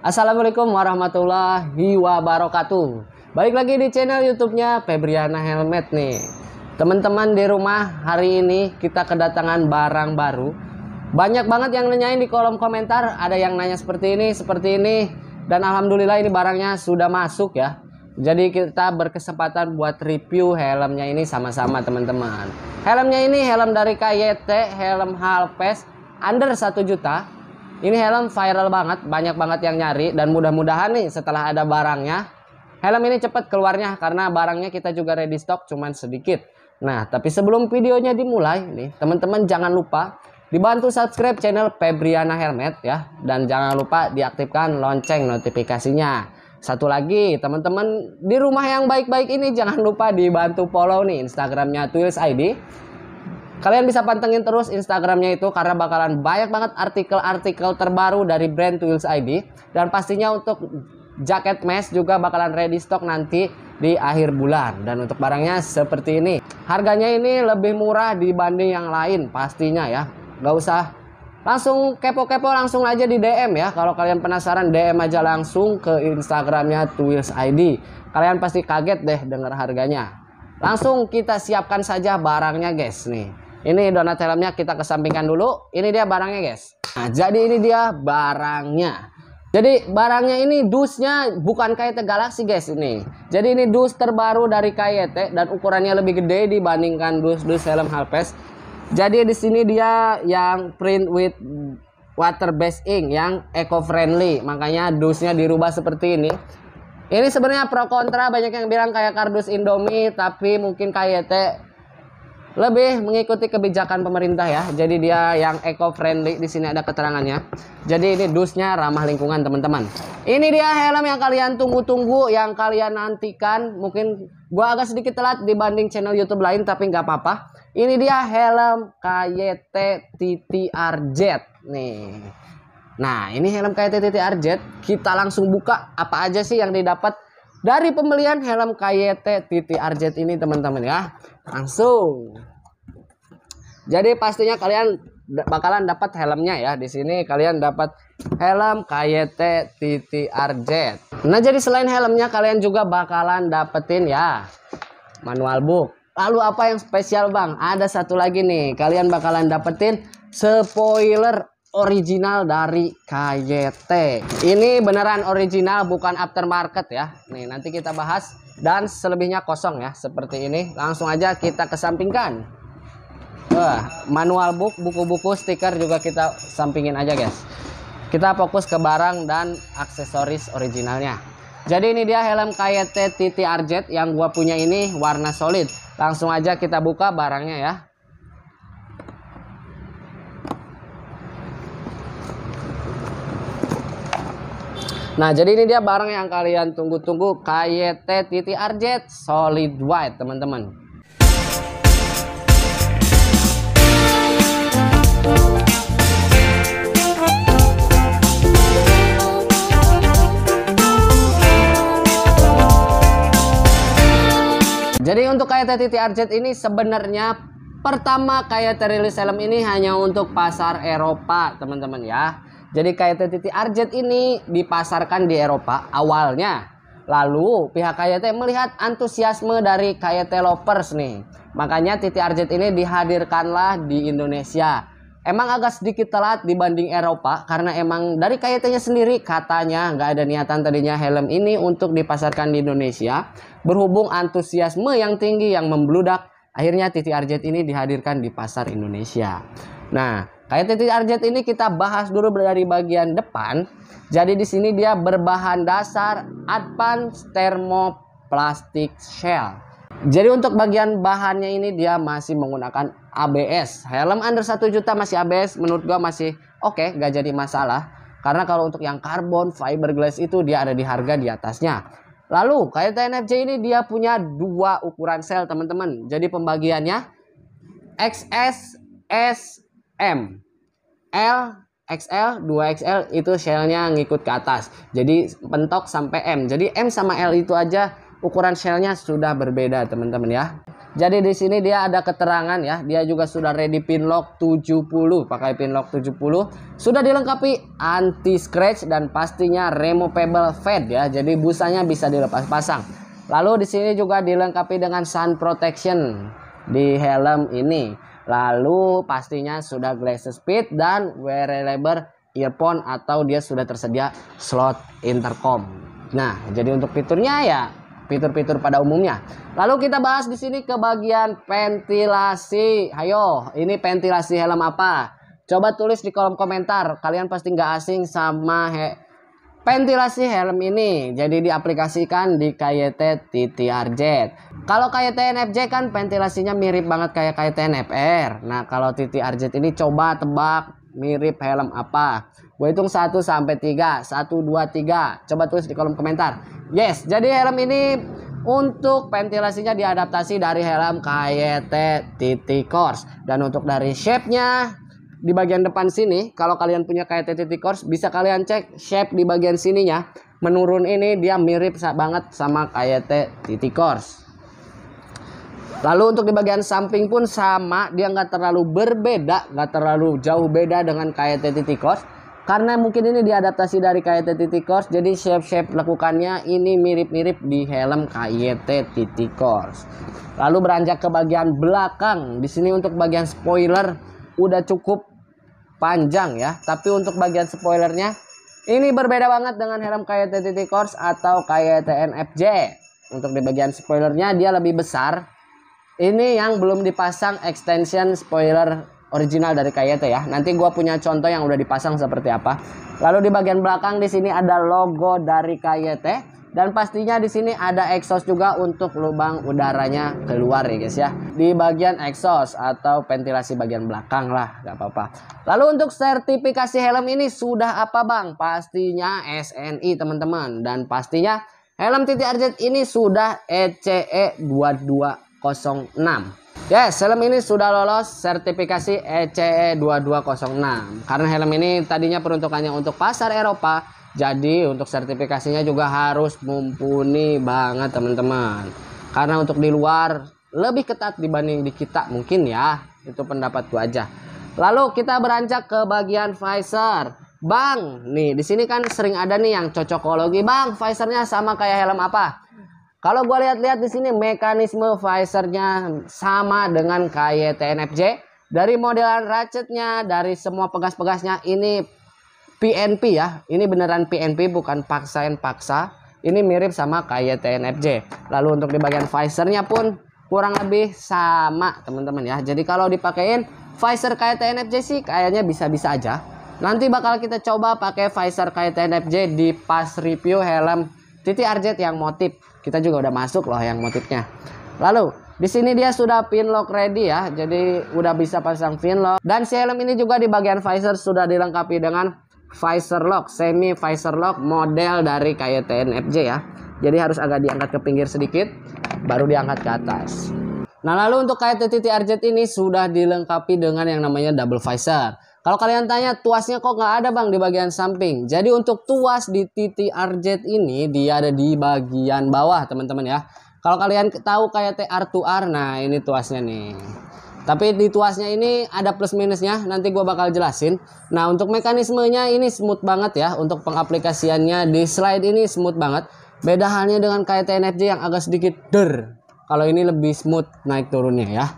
Assalamualaikum warahmatullahi wabarakatuh. Balik lagi di channel YouTube-nya Febriana Helmet nih. Teman-teman di rumah, hari ini kita kedatangan barang baru. Banyak banget yang nanyain di kolom komentar, ada yang nanya seperti ini. Dan alhamdulillah ini barangnya sudah masuk ya. Jadi kita berkesempatan buat review helmnya ini sama-sama teman-teman. Helmnya ini helm dari KYT, helm Halpes under 1 juta. Ini helm viral banget, banyak banget yang nyari, dan mudah-mudahan nih setelah ada barangnya, helm ini cepat keluarnya karena barangnya kita juga ready stock cuman sedikit. Nah, tapi sebelum videonya dimulai nih, teman-teman jangan lupa dibantu subscribe channel Febriana Helmet ya, dan jangan lupa diaktifkan lonceng notifikasinya. Satu lagi, teman-teman di rumah yang baik-baik ini jangan lupa dibantu follow nih Instagramnya Twills ID. Kalian bisa pantengin terus Instagramnya itu karena bakalan banyak banget artikel-artikel terbaru dari brand Twills ID. Dan pastinya untuk jaket mesh juga bakalan ready stock nanti di akhir bulan. Dan untuk barangnya seperti ini. Harganya ini lebih murah dibanding yang lain pastinya ya. Gak usah langsung kepo-kepo, langsung aja di DM ya. Kalau kalian penasaran, DM aja langsung ke Instagramnya Twills ID. Kalian pasti kaget deh dengar harganya. Langsung kita siapkan saja barangnya guys nih. Ini donat helmnya kita kesampingkan dulu. Ini dia barangnya guys. Nah, jadi ini dia barangnya. Jadi barangnya ini dusnya bukan KYT Galaxy guys ini. Jadi ini dus terbaru dari KYT dan ukurannya lebih gede dibandingkan dus-dus helm Halpes. Jadi di sini dia yang print with water based ink yang eco friendly. Makanya dusnya dirubah seperti ini. Ini sebenarnya pro kontra, banyak yang bilang kayak kardus Indomie, tapi mungkin KYT lebih mengikuti kebijakan pemerintah ya. Jadi dia yang eco friendly, di sini ada keterangannya. Jadi ini dusnya ramah lingkungan teman-teman. Ini dia helm yang kalian tunggu-tunggu, yang kalian nantikan. Mungkin gua agak sedikit telat dibanding channel YouTube lain, tapi nggak apa-apa. Ini dia helm KYT TTRZ nih. Nah, ini helm KYT TTRZ. Kita langsung buka apa aja sih yang didapat dari pembelian helm KYT TTRZ ini teman-teman ya. Langsung. Jadi pastinya kalian bakalan dapat helmnya ya. Di sini kalian dapat helm KYT TTRZ. Nah, jadi selain helmnya kalian juga bakalan dapetin ya manual book. Lalu apa yang spesial bang? Ada satu lagi nih. Kalian bakalan dapetin spoiler original dari KYT. Ini beneran original, bukan aftermarket ya. Nih nanti kita bahas. Dan selebihnya kosong ya, seperti ini. Langsung aja kita kesampingkan. Manual book, buku-buku, stiker juga kita sampingin aja guys. Kita fokus ke barang dan aksesoris originalnya. Jadi ini dia helm KYT TTRZ yang gua punya ini warna solid. Langsung aja kita buka barangnya ya. Nah, jadi ini dia barang yang kalian tunggu-tunggu, KYT TTRZ Solid White, teman-teman. Jadi untuk KYT TTRZ ini sebenarnya pertama KYT rilis helm ini hanya untuk pasar Eropa, teman-teman ya. Jadi KYT TTRZ ini dipasarkan di Eropa awalnya. Lalu pihak KYT melihat antusiasme dari KYT lovers nih. Makanya TTRZ ini dihadirkanlah di Indonesia. Emang agak sedikit telat dibanding Eropa. Karena emang dari KYT-nya sendiri katanya nggak ada niatan tadinya helm ini untuk dipasarkan di Indonesia. Berhubung antusiasme yang tinggi yang membludak, akhirnya TTRZ ini dihadirkan di pasar Indonesia. Nah, KYT TTRZ ini kita bahas dulu dari bagian depan. Jadi di sini dia berbahan dasar Advanced Thermoplastic Shell. Jadi untuk bagian bahannya ini dia masih menggunakan ABS. Helm under 1 juta masih ABS, menurut gua masih oke, gak jadi masalah. Karena kalau untuk yang karbon fiberglass itu dia ada di harga di atasnya. Lalu KYT NFC ini dia punya 2 ukuran sel teman-teman. Jadi pembagiannya XS, S, M. L, XL, 2XL itu shellnya ngikut ke atas. Jadi pentok sampai M. Jadi M sama L itu aja ukuran shellnya sudah berbeda teman-teman ya. Jadi di sini dia ada keterangan ya, dia juga sudah ready pin lock 70, pakai pin lock 70. Sudah dilengkapi anti scratch dan pastinya removable fade ya. Jadi busanya bisa dilepas pasang. Lalu di sini juga dilengkapi dengan sun protection di helm ini. Lalu pastinya sudah glass speed dan wearable earphone atau dia sudah tersedia slot intercom. Nah, jadi untuk fiturnya ya fitur-fitur pada umumnya. Lalu kita bahas di sini ke bagian ventilasi. Ayo, ini ventilasi helm apa? Coba tulis di kolom komentar. Kalian pasti nggak asing sama ventilasi helm ini. Jadi diaplikasikan di KYT TTRZ. Kalau KYT NFJ kan ventilasinya mirip banget kayak KYT NFR. Nah, kalau TTRZ ini coba tebak mirip helm apa? Gue hitung 1 sampai 3. 1 2 3. Coba tulis di kolom komentar. Yes, jadi helm ini untuk ventilasinya diadaptasi dari helm KYT TT Course. Dan untuk dari shape-nya di bagian depan sini, kalau kalian punya KYT TT Course bisa kalian cek shape di bagian sininya. Menurun ini dia mirip banget sama KYT TT Course. Lalu untuk di bagian samping pun sama, dia nggak terlalu berbeda, nggak terlalu jauh beda dengan KYT TT Course. Karena mungkin ini diadaptasi dari KYT TT Course, jadi shape-shape lekukannya ini mirip-mirip di helm KYT TT Course. Lalu beranjak ke bagian belakang, di sini untuk bagian spoiler udah cukup panjang ya. Tapi untuk bagian spoilernya ini berbeda banget dengan helm KYT TT Course atau KYT NFJ. Untuk di bagian spoilernya dia lebih besar. Ini yang belum dipasang extension spoiler original dari KYT ya. Nanti gua punya contoh yang udah dipasang seperti apa. Lalu di bagian belakang di sini ada logo dari KYT dan pastinya di sini ada exhaust juga untuk lubang udaranya keluar ya guys ya. Di bagian exhaust atau ventilasi bagian belakang lah, nggak apa-apa. Lalu untuk sertifikasi helm ini sudah apa bang? Pastinya SNI teman-teman, dan pastinya helm TTRZ ini sudah ECE 2206. Yes, helm ini sudah lolos sertifikasi ECE 2206. Karena helm ini tadinya peruntukannya untuk pasar Eropa, jadi untuk sertifikasinya juga harus mumpuni banget teman-teman. Karena untuk di luar lebih ketat dibanding di kita mungkin ya. Itu pendapatku aja. Lalu kita beranjak ke bagian visor. Bang, nih di sini kan sering ada nih yang cocokologi. Bang, visornya sama kayak helm apa? Kalau gue lihat-lihat di sini mekanisme visornya sama dengan KYT NFJ. Dari modelan ratchetnya, dari semua pegas-pegasnya ini PNP ya. Ini beneran PNP bukan paksain paksa. Ini mirip sama KYT NFJ. Lalu untuk di bagian visornya pun kurang lebih sama teman-teman ya. Jadi kalau dipakein visor KYT NFJ sih kayaknya bisa-bisa aja. Nanti bakal kita coba pakai visor KYT NFJ di pas review helm TTRZ yang motif. Kita juga udah masuk loh yang motifnya. Lalu di sini dia sudah pin lock ready ya. Jadi udah bisa pasang pin lock. Dan si helm ini juga di bagian visor sudah dilengkapi dengan visor lock, semi visor lock model dari KYT NFJ ya. Jadi harus agak diangkat ke pinggir sedikit, baru diangkat ke atas. Nah lalu untuk KYT TTRZ ini sudah dilengkapi dengan yang namanya double visor. Kalau kalian tanya tuasnya kok nggak ada bang di bagian samping. Jadi untuk tuas di TTRZ ini dia ada di bagian bawah teman-teman ya. Kalau kalian tahu kayak R2R, nah ini tuasnya nih. Tapi di tuasnya ini ada plus minusnya, nanti gua bakal jelasin. Nah untuk mekanismenya ini smooth banget ya. Untuk pengaplikasiannya di slide ini smooth banget. Beda halnya dengan KYT NFJ yang agak sedikit der. Kalau ini lebih smooth naik turunnya ya.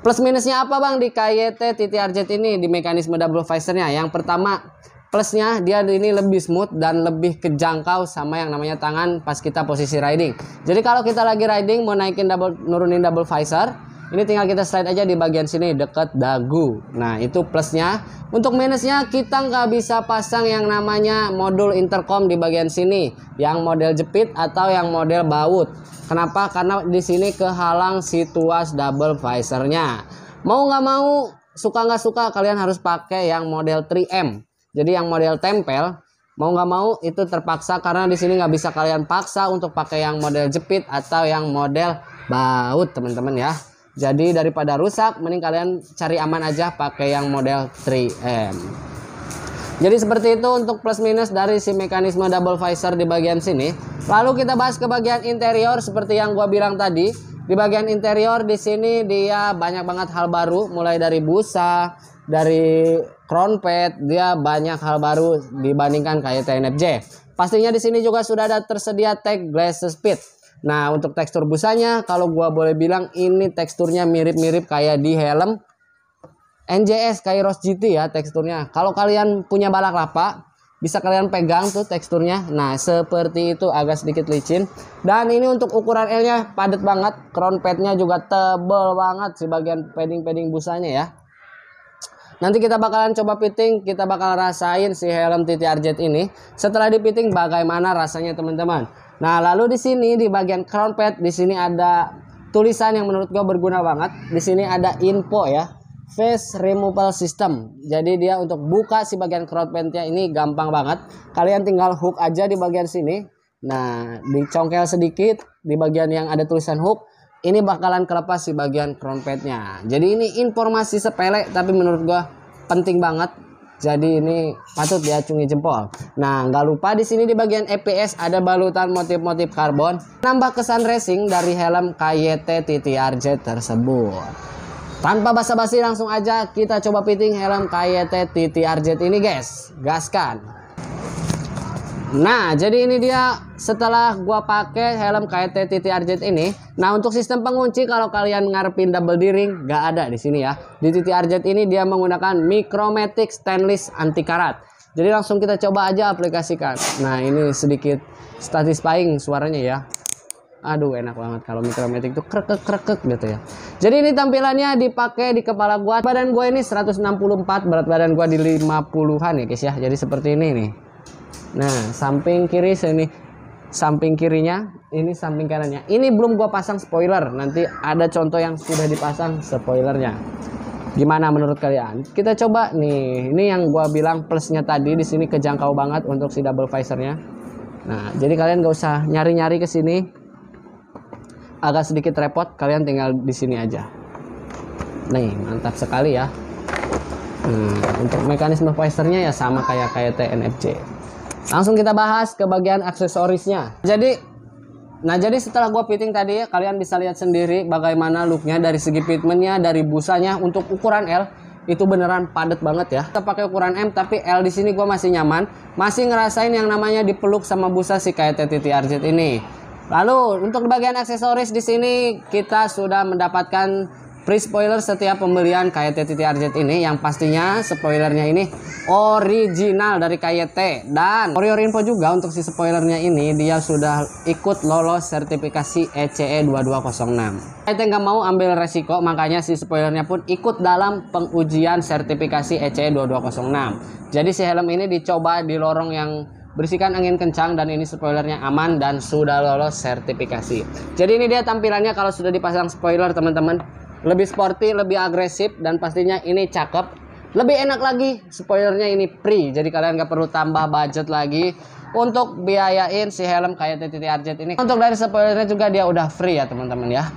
Plus minusnya apa bang di KYT TTRZ ini di mekanisme double visornya? Yang pertama plusnya dia ini lebih smooth dan lebih kejangkau sama yang namanya tangan pas kita posisi riding. Jadi kalau kita lagi riding mau naikin nurunin double visor, ini tinggal kita slide aja di bagian sini deket dagu. Nah itu plusnya. Untuk minusnya kita nggak bisa pasang yang namanya modul intercom di bagian sini, yang model jepit atau yang model baut. Kenapa? Karena di sini kehalang si tuas double visornya. Mau nggak mau, suka nggak suka kalian harus pakai yang model 3M. Jadi yang model tempel, mau nggak mau itu terpaksa karena di sini nggak bisa kalian paksa untuk pakai yang model jepit atau yang model baut teman-teman ya. Jadi daripada rusak, mending kalian cari aman aja pakai yang model 3M. Jadi seperti itu untuk plus minus dari si mekanisme double visor di bagian sini. Lalu kita bahas ke bagian interior seperti yang gua bilang tadi. Di bagian interior di sini dia banyak banget hal baru, mulai dari busa, dari crown pad, dia banyak hal baru dibandingkan KYT NFJ. Pastinya di sini juga sudah ada tersedia tag glass speed. Nah, untuk tekstur busanya kalau gua boleh bilang ini teksturnya mirip-mirip kayak di helm NJS Kairos GT ya teksturnya. Kalau kalian punya balaklava bisa kalian pegang tuh teksturnya. Nah, seperti itu, agak sedikit licin. Dan ini untuk ukuran L-nya padat banget. Crown pad-nya juga tebel banget si bagian padding-padding busanya ya. Nanti kita bakalan coba fitting, kita bakal rasain si helm TTRZ ini. Setelah difitting bagaimana rasanya teman-teman. Nah, lalu di sini di bagian crown pad di sini ada tulisan yang menurut gue berguna banget. Di sini ada info ya. Face removal system. Jadi dia untuk buka si bagian crown pad-nya ini gampang banget. Kalian tinggal hook aja di bagian sini. Nah, dicongkel sedikit di bagian yang ada tulisan hook. Ini bakalan kelepas si bagian crown pad-nya. Jadi ini informasi sepele tapi menurut gua penting banget. Jadi ini patut diacungi jempol. Nah, nggak lupa di sini di bagian EPS ada balutan motif-motif karbon. Nambah kesan racing dari helm KYT TTRZ tersebut. Tanpa basa-basi langsung aja kita coba fitting helm KYT TTRZ ini guys. Gaskan. Nah, jadi ini dia setelah gua pakai helm KYT TTRZ ini. Nah, untuk sistem pengunci kalau kalian ngarepin double D-ring nggak ada di sini ya. Di TTRZ ini dia menggunakan Micromatic stainless anti karat. Jadi langsung kita coba aja aplikasikan. Nah, ini sedikit satisfying suaranya ya. Aduh, enak banget kalau Micromatic itu krek gitu ya. Jadi ini tampilannya dipakai di kepala gua. Badan gua ini 164, berat badan gua di 50-an ya guys ya. Jadi seperti ini nih. Nah, samping kiri sini, samping kirinya, ini samping kanannya. Ini belum gua pasang spoiler. Nanti ada contoh yang sudah dipasang spoilernya. Gimana menurut kalian? Kita coba nih. Ini yang gua bilang plusnya tadi di sini kejangkau banget untuk si double visornya. Nah, jadi kalian gak usah nyari-nyari ke sini. Agak sedikit repot, kalian tinggal di sini aja. Nih, mantap sekali ya. Untuk mekanisme visornya ya sama kayak KYT NFJ. Langsung kita bahas ke bagian aksesorisnya. Jadi setelah gua fitting tadi ya, kalian bisa lihat sendiri bagaimana looknya dari segi fitmentnya, dari busanya. Untuk ukuran L itu beneran padat banget ya. Kita pakai ukuran M tapi L di sini gua masih nyaman, masih ngerasain yang namanya dipeluk sama busa si KYT TTRZ ini. Lalu untuk bagian aksesoris di sini kita sudah mendapatkan free spoiler setiap pembelian KYT TTRZ ini, yang pastinya spoilernya ini original dari KYT. Dan for your info juga untuk si spoilernya ini dia sudah ikut lolos sertifikasi ECE 2206. KYT nggak mau ambil resiko, makanya si spoilernya pun ikut dalam pengujian sertifikasi ECE 2206. Jadi si helm ini dicoba di lorong yang berisikan angin kencang dan ini spoilernya aman dan sudah lolos sertifikasi. Jadi ini dia tampilannya kalau sudah dipasang spoiler teman-teman. Lebih sporty, lebih agresif, dan pastinya ini cakep. Lebih enak lagi spoilernya ini free. Jadi kalian gak perlu tambah budget lagi untuk biayain si helm KYT TTRZ ini. Untuk dari spoilernya juga dia udah free ya teman-teman ya.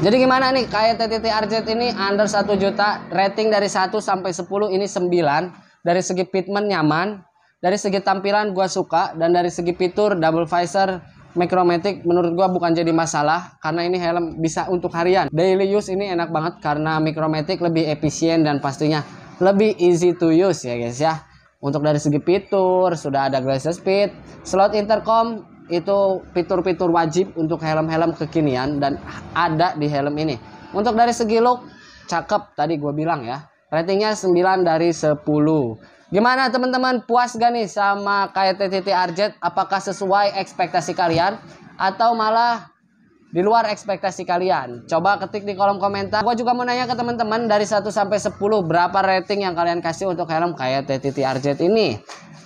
Jadi gimana nih KYT TTRZ ini under 1 juta, rating dari 1 sampai 10 ini 9. Dari segi fitment nyaman, dari segi tampilan gua suka, dan dari segi fitur double visor Micromatic menurut gua bukan jadi masalah karena ini helm bisa untuk harian. Daily use ini enak banget karena Micromatic lebih efisien dan pastinya lebih easy to use ya guys ya. Untuk dari segi fitur sudah ada glass speed, slot intercom, itu fitur-fitur wajib untuk helm-helm kekinian dan ada di helm ini. Untuk dari segi look cakep tadi gua bilang ya. Ratingnya 9 dari 10. Gimana teman-teman, puas gak nih sama KYT TTRZ? Apakah sesuai ekspektasi kalian atau malah di luar ekspektasi kalian? Coba ketik di kolom komentar. Gua juga mau nanya ke teman-teman dari 1 sampai 10 berapa rating yang kalian kasih untuk helm KYT TTRZ ini?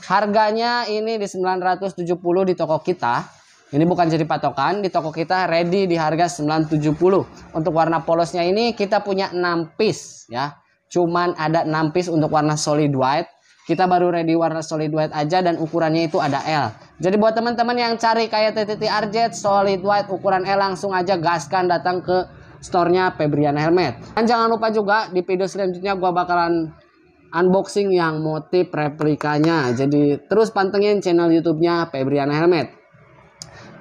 Harganya ini di 970 di toko kita. Ini bukan jadi patokan, di toko kita ready di harga 970. Untuk warna polosnya ini kita punya 6 piece ya. Cuman ada 6 piece untuk warna solid white. Kita baru ready warna solid white aja dan ukurannya itu ada L. Jadi buat teman-teman yang cari KYT TTRZ solid white ukuran L, langsung aja gaskan datang ke store-nya Febriana Helmet. Dan jangan lupa juga di video selanjutnya gua bakalan unboxing yang motif replikanya. Jadi terus pantengin channel YouTube-nya Febriana Helmet.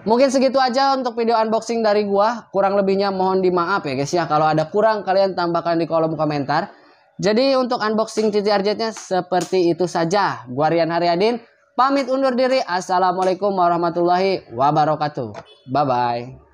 Mungkin segitu aja untuk video unboxing dari gua. Kurang lebihnya mohon dimaaf ya guys ya. Kalau ada kurang kalian tambahkan di kolom komentar. Jadi untuk unboxing CTRZ-nya seperti itu saja. Gua Rian Haryadin pamit undur diri. Assalamualaikum warahmatullahi wabarakatuh. Bye bye.